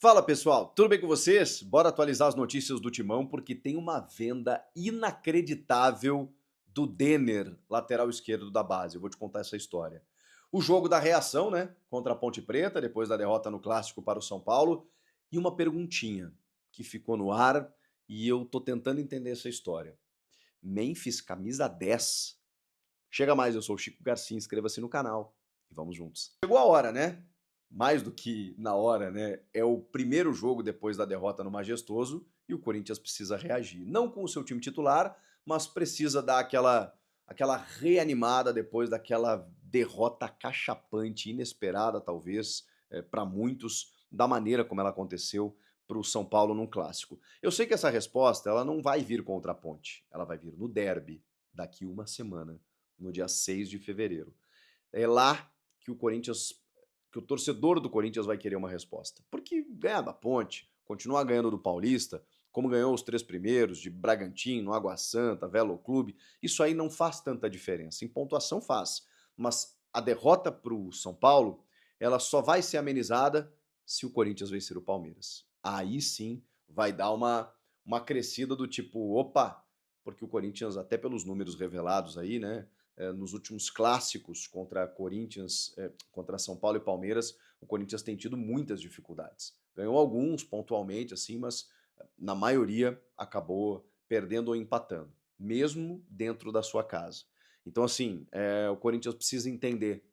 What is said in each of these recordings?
Fala pessoal, tudo bem com vocês? Bora atualizar as notícias do Timão porque tem uma venda inacreditável do Denner, lateral esquerdo da base. Eu vou te contar essa história. O jogo da reação, né, contra a Ponte Preta, depois da derrota no Clássico para o São Paulo, e uma perguntinha que ficou no ar e eu tô tentando entender essa história. Memphis, camisa 10. Chega mais, eu sou o Chico Garcia, inscreva-se no canal e vamos juntos. Chegou a hora, né? Mais do que na hora, né? É o primeiro jogo depois da derrota no Majestoso e o Corinthians precisa reagir. Não com o seu time titular, mas precisa dar aquela reanimada depois daquela derrota cachapante, inesperada talvez, para muitos, da maneira como ela aconteceu para o São Paulo num clássico. Eu sei que essa resposta ela não vai vir contra a Ponte, ela vai vir no derby daqui uma semana, no dia 6 de fevereiro. É lá que o torcedor do Corinthians vai querer uma resposta. Porque ganhar da Ponte, continuar ganhando do Paulista, como ganhou os três primeiros, de Bragantino, Água Santa, Velo Clube, isso aí não faz tanta diferença. Em pontuação faz, mas a derrota para o São Paulo, ela só vai ser amenizada se o Corinthians vencer o Palmeiras. Aí sim vai dar uma crescida do tipo, opa, porque o Corinthians, até pelos números revelados aí, né, nos últimos clássicos contra Corinthians, contra São Paulo e Palmeiras, o Corinthians tem tido muitas dificuldades. Ganhou alguns pontualmente, assim, mas na maioria acabou perdendo ou empatando, mesmo dentro da sua casa. Então, assim, o Corinthians precisa entender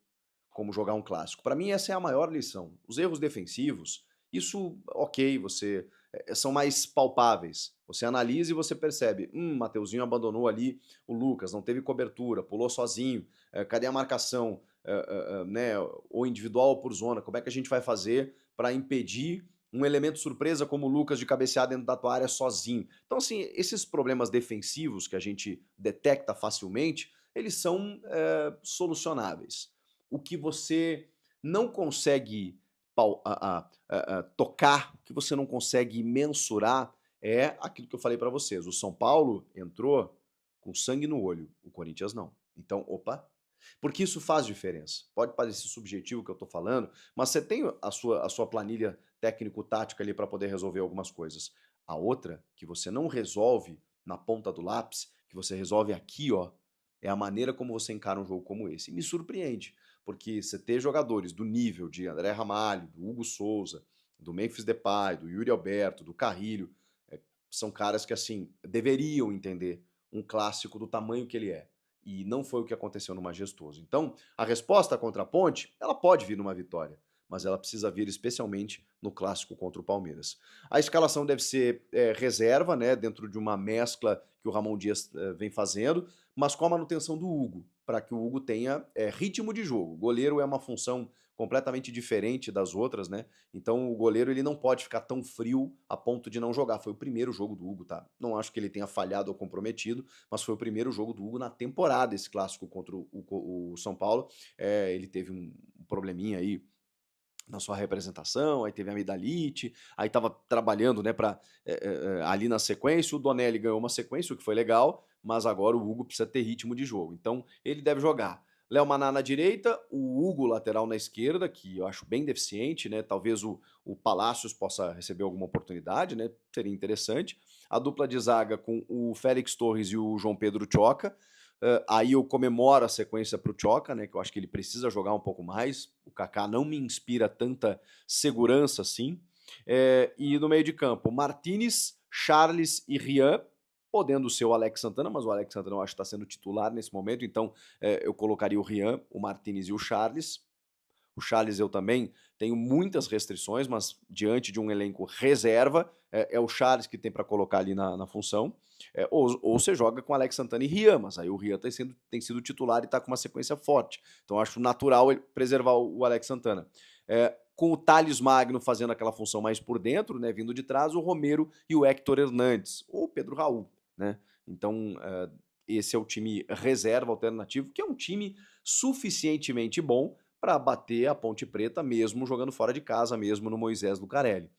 como jogar um clássico. Para mim, essa é a maior lição. Os erros defensivos, isso, ok, são mais palpáveis. Você analisa e você percebe, Mateuzinho abandonou ali o Lucas, não teve cobertura, pulou sozinho, cadê a marcação, né, ou individual ou por zona? Como é que a gente vai fazer para impedir um elemento surpresa como o Lucas de cabecear dentro da tua área sozinho? Então, assim, esses problemas defensivos que a gente detecta facilmente, eles são solucionáveis. O que você não consegue tocar, o que você não consegue mensurar é aquilo que eu falei para vocês. O São Paulo entrou com sangue no olho, o Corinthians não. Então, opa, porque isso faz diferença. Pode parecer subjetivo o que eu estou falando, mas você tem a sua planilha técnico-tática ali para poder resolver algumas coisas. A outra, que você não resolve na ponta do lápis, que você resolve aqui, ó, é a maneira como você encara um jogo como esse. E me surpreende, porque você ter jogadores do nível de André Ramalho, do Hugo Souza, do Memphis Depay, do Yuri Alberto, do Carrilho, são caras que, assim, deveriam entender um clássico do tamanho que ele é. E não foi o que aconteceu no Majestoso. Então, a resposta contra a Ponte, ela pode vir numa vitória, mas ela precisa vir especialmente no clássico contra o Palmeiras. A escalação deve ser reserva, né, dentro de uma mescla que o Ramon Dias vem fazendo, mas com a manutenção do Hugo, para que o Hugo tenha ritmo de jogo. O goleiro é uma função completamente diferente das outras, né? Então o goleiro ele não pode ficar tão frio a ponto de não jogar. Foi o primeiro jogo do Hugo, tá? Não acho que ele tenha falhado ou comprometido, mas foi o primeiro jogo do Hugo na temporada, esse clássico contra o São Paulo. Ele teve um probleminha aí na sua representação, aí teve amidalite, aí estava trabalhando, né, para ali na sequência, o Donelli ganhou uma sequência, o que foi legal, mas agora o Hugo precisa ter ritmo de jogo, então ele deve jogar. Léo Maná na direita, o Hugo lateral na esquerda, que eu acho bem deficiente, né? Talvez o Palácios possa receber alguma oportunidade, né? Seria interessante. A dupla de zaga com o Félix Torres e o João Pedro Tchoca. Aí eu comemoro a sequência para o Tchoca, né, que eu acho que ele precisa jogar um pouco mais. O Kaká não me inspira tanta segurança assim. E no meio de campo, Martinez, Charles e Rian, podendo ser o Alex Santana, mas o Alex Santana eu acho que está sendo titular nesse momento, então eu colocaria o Rian, o Martinez e o Charles. O Charles eu também tenho muitas restrições, mas diante de um elenco reserva, é o Charles que tem para colocar ali na função. Ou você joga com Alex Santana e Rian, mas aí o Rian tem sido titular e está com uma sequência forte. Então acho natural ele preservar o Alex Santana. Com o Thales Magno fazendo aquela função mais por dentro, né, vindo de trás, o Romero e o Hector Hernandes, ou o Pedro Raul. Né? Então esse é o time reserva alternativo, que é um time suficientemente bom para bater a Ponte Preta, mesmo jogando fora de casa, mesmo no Moisés Lucarelli.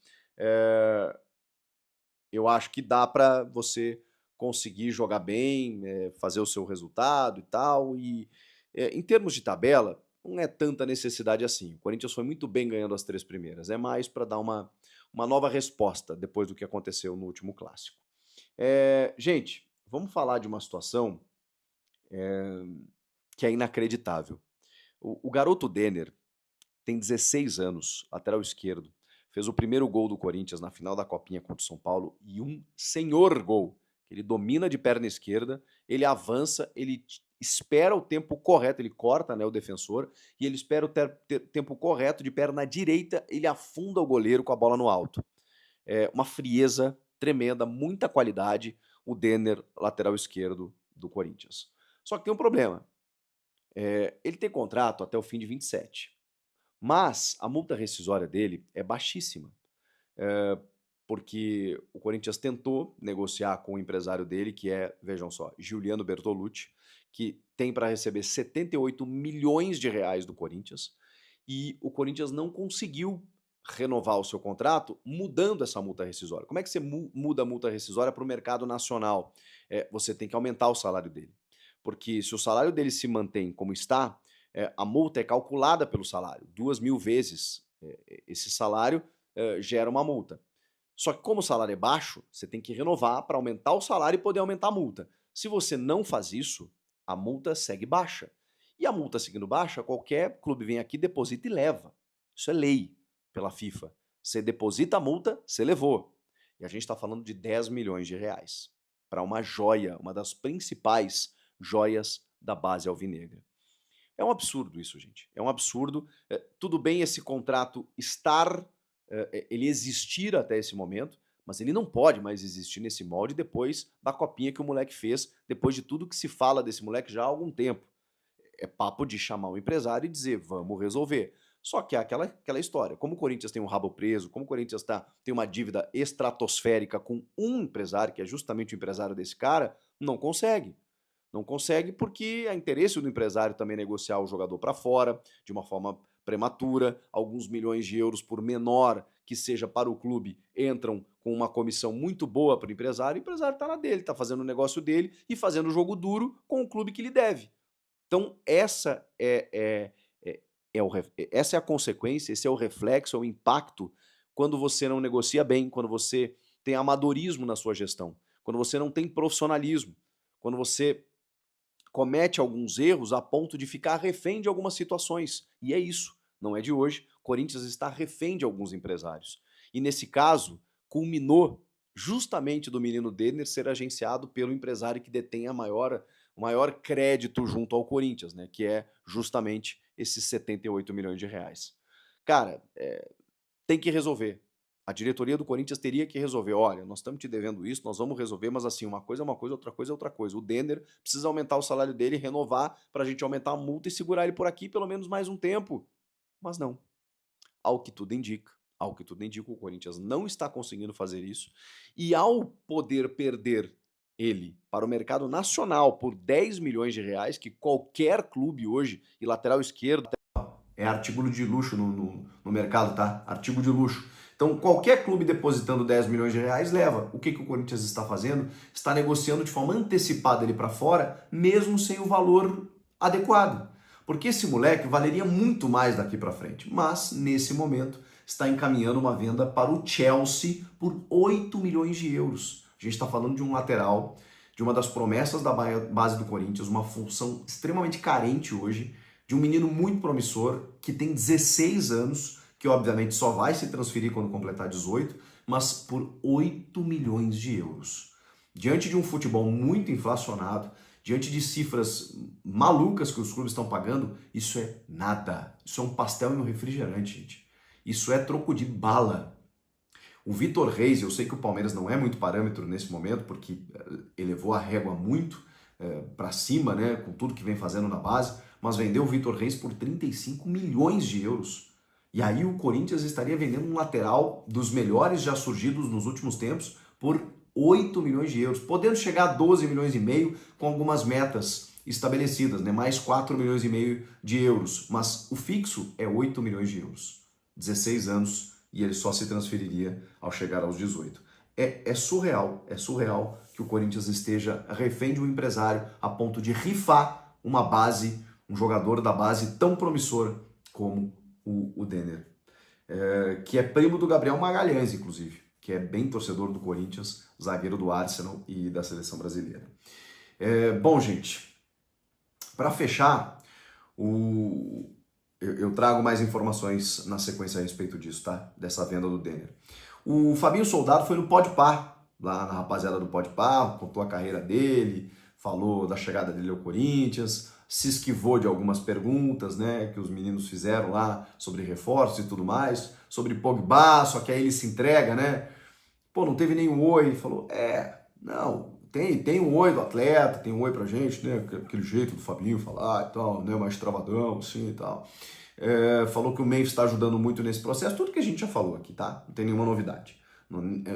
Eu acho que dá para você conseguir jogar bem, fazer o seu resultado e tal. E em termos de tabela, não é tanta necessidade assim. O Corinthians foi muito bem ganhando as três primeiras. É mais para dar uma nova resposta depois do que aconteceu no último clássico. Gente, vamos falar de uma situação que é inacreditável. O garoto Denner tem 16 anos, lateral esquerdo, fez o primeiro gol do Corinthians na final da Copinha contra o São Paulo e um senhor gol. Ele domina de perna esquerda, ele avança, ele espera o tempo correto, ele corta, né, o defensor, e ele espera o tempo correto de perna direita, ele afunda o goleiro com a bola no alto. Uma frieza tremenda, muita qualidade, o Denner, lateral esquerdo do Corinthians. Só que tem um problema. Ele tem contrato até o fim de 27. Mas a multa rescisória dele é baixíssima, porque o Corinthians tentou negociar com o empresário dele, que é, vejam só, Giuliano Bertolucci, que tem para receber 78 milhões de reais do Corinthians, e o Corinthians não conseguiu renovar o seu contrato mudando essa multa rescisória. Como é que você muda a multa rescisória para o mercado nacional? Você tem que aumentar o salário dele, porque se o salário dele se mantém como está, a multa é calculada pelo salário. 2.000 vezes esse salário gera uma multa. Só que como o salário é baixo, você tem que renovar para aumentar o salário e poder aumentar a multa. Se você não faz isso, a multa segue baixa. E a multa seguindo baixa, qualquer clube vem aqui, deposita e leva. Isso é lei pela FIFA. Você deposita a multa, você levou. E a gente está falando de 10 milhões de reais para uma joia, uma das principais joias da base alvinegra. É um absurdo isso, gente. É um absurdo. Tudo bem esse contrato ele existir até esse momento, mas ele não pode mais existir nesse molde depois da copinha que o moleque fez, depois de tudo que se fala desse moleque já há algum tempo. É papo de chamar o empresário e dizer, vamos resolver. Só que é aquela história. Como o Corinthians tem um rabo preso, como o Corinthians tem uma dívida estratosférica com um empresário, que é justamente o empresário desse cara, não consegue. Não consegue porque é interesse do empresário também negociar o jogador para fora, de uma forma prematura, alguns milhões de euros, por menor que seja para o clube, entram com uma comissão muito boa para o empresário está na dele, está fazendo o negócio dele e fazendo o jogo duro com o clube que lhe deve. Então essa essa é a consequência, esse é o reflexo, é o impacto quando você não negocia bem, quando você tem amadorismo na sua gestão, quando você não tem profissionalismo, quando você comete alguns erros a ponto de ficar refém de algumas situações. E é isso, não é de hoje. Corinthians está refém de alguns empresários. E nesse caso, culminou justamente do menino Denner ser agenciado pelo empresário que detém o maior crédito junto ao Corinthians, né? Que é justamente esses 78 milhões de reais. Cara, tem que resolver. A diretoria do Corinthians teria que resolver. Olha, nós estamos te devendo isso, nós vamos resolver, mas assim, uma coisa é uma coisa, outra coisa é outra coisa. O Denner precisa aumentar o salário dele, renovar para a gente aumentar a multa e segurar ele por aqui pelo menos mais um tempo. Mas não. Ao que tudo indica, o Corinthians não está conseguindo fazer isso. E ao poder perder ele para o mercado nacional por 10 milhões de reais, que qualquer clube hoje, e lateral esquerdo, é artigo de luxo no mercado, tá? Artigo de luxo. Então, qualquer clube depositando 10 milhões de reais leva. O que o Corinthians está fazendo? Está negociando de forma antecipada ele para fora, mesmo sem o valor adequado. Porque esse moleque valeria muito mais daqui para frente. Mas, nesse momento, está encaminhando uma venda para o Chelsea por 8 milhões de euros. A gente está falando de um lateral, de uma das promessas da base do Corinthians, uma função extremamente carente hoje, de um menino muito promissor, que tem 16 anos, que obviamente só vai se transferir quando completar 18, mas por 8 milhões de euros. Diante de um futebol muito inflacionado, diante de cifras malucas que os clubes estão pagando, isso é nada. Isso é um pastel e um refrigerante, gente. Isso é troco de bala. O Vitor Reis, eu sei que o Palmeiras não é muito parâmetro nesse momento, porque elevou a régua muito para cima, né, com tudo que vem fazendo na base, mas vendeu o Vitor Reis por 35 milhões de euros. E aí o Corinthians estaria vendendo um lateral dos melhores já surgidos nos últimos tempos por 8 milhões de euros, podendo chegar a 12 milhões e meio com algumas metas estabelecidas, né? Mais 4 milhões e meio de euros, mas o fixo é 8 milhões de euros. 16 anos e ele só se transferiria ao chegar aos 18. É surreal que o Corinthians esteja refém de um empresário a ponto de rifar uma base, um jogador da base tão promissor como o Denner. que é primo do Gabriel Magalhães, inclusive, que é bem torcedor do Corinthians, zagueiro do Arsenal e da seleção brasileira. Bom, gente, para fechar, eu trago mais informações na sequência a respeito disso, tá? Dessa venda do Denner. O Fabinho Soldado foi no Podpah, lá na rapaziada do Podpah, contou a carreira dele, falou da chegada dele ao Corinthians, se esquivou de algumas perguntas, né, que os meninos fizeram lá sobre reforços e tudo mais, sobre Pogba, só que aí ele se entrega, né? Pô, não teve nenhum oi, ele falou, não, tem um oi do atleta, tem um oi pra gente, né, aquele jeito do Fabinho falar e tal, né, mais travadão, assim e tal. Falou que o Memphis está ajudando muito nesse processo, tudo que a gente já falou aqui, tá? Não tem nenhuma novidade.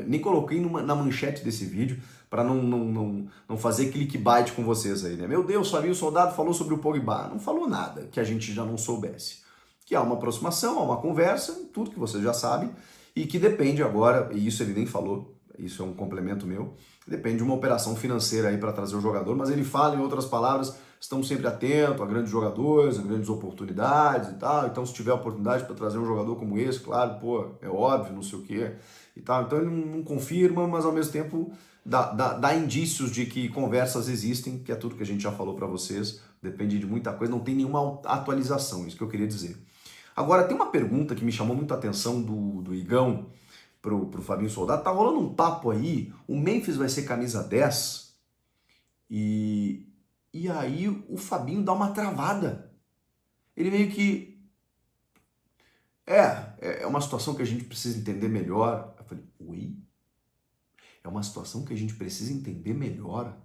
Nem coloquei na manchete desse vídeo para não fazer clickbait com vocês aí, né? Meu Deus, Fabinho Soldado falou sobre o Pogba. Não falou nada que a gente já não soubesse. Que há uma aproximação, há uma conversa, tudo que vocês já sabem, e que depende agora, e isso ele nem falou, isso é um complemento meu, depende de uma operação financeira aí para trazer o jogador, mas ele fala, em outras palavras, estamos sempre atentos a grandes jogadores, a grandes oportunidades e tal, então se tiver oportunidade para trazer um jogador como esse, claro, pô, é óbvio, não sei o quê e tal, então ele não confirma, mas ao mesmo tempo dá indícios de que conversas existem, que é tudo que a gente já falou para vocês, depende de muita coisa, não tem nenhuma atualização, isso que eu queria dizer. Agora, tem uma pergunta que me chamou muito a atenção do Igão pro Fabinho Soldado. Tá rolando um papo aí, o Memphis vai ser camisa 10 e aí o Fabinho dá uma travada. Ele meio que... É uma situação que a gente precisa entender melhor. Eu falei, oi? É uma situação que a gente precisa entender melhor?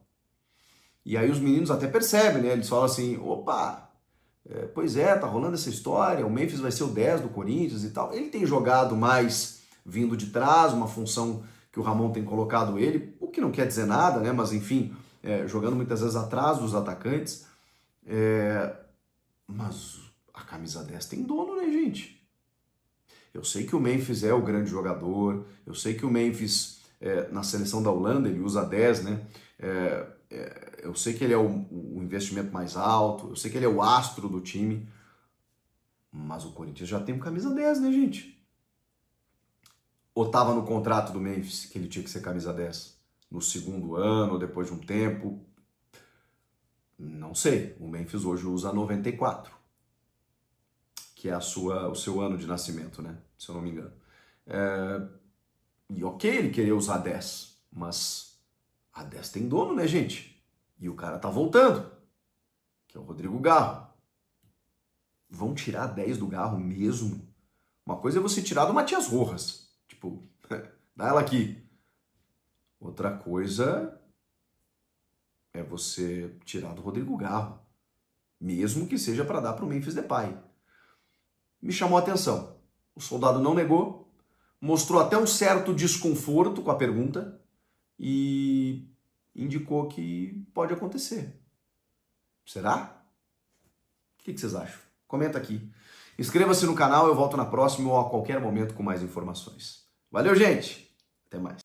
E aí os meninos até percebem, né? Eles falam assim, opa... pois é, tá rolando essa história, o Memphis vai ser o 10 do Corinthians e tal. Ele tem jogado mais vindo de trás, uma função que o Ramon tem colocado ele, o que não quer dizer nada, né? Mas enfim, jogando muitas vezes atrás dos atacantes. Mas a camisa 10 tem dono, né, gente? Eu sei que o Memphis é o grande jogador, eu sei que o Memphis, na seleção da Holanda, ele usa 10, né? Eu sei que ele é o investimento mais alto, eu sei que ele é o astro do time, mas o Corinthians já tem um camisa 10, né, gente? Ou estava no contrato do Memphis que ele tinha que ser camisa 10? No segundo ano, ou depois de um tempo? Não sei. O Memphis hoje usa 94, que é o seu ano de nascimento, né? Se eu não me engano. E ok ele querer usar 10, mas a 10 tem dono, né, gente? E o cara tá voltando, que é o Rodrigo Garro. Vão tirar 10 do Garro mesmo? Uma coisa é você tirar do Matias Rojas. Tipo, dá ela aqui. Outra coisa é você tirar do Rodrigo Garro. Mesmo que seja para dar para o Memphis Depay. Me chamou a atenção. O Soldado não negou, mostrou até um certo desconforto com a pergunta e indicou que pode acontecer. Será? O que vocês acham? Comenta aqui. Inscreva-se no canal, eu volto na próxima ou a qualquer momento com mais informações. Valeu, gente! Até mais.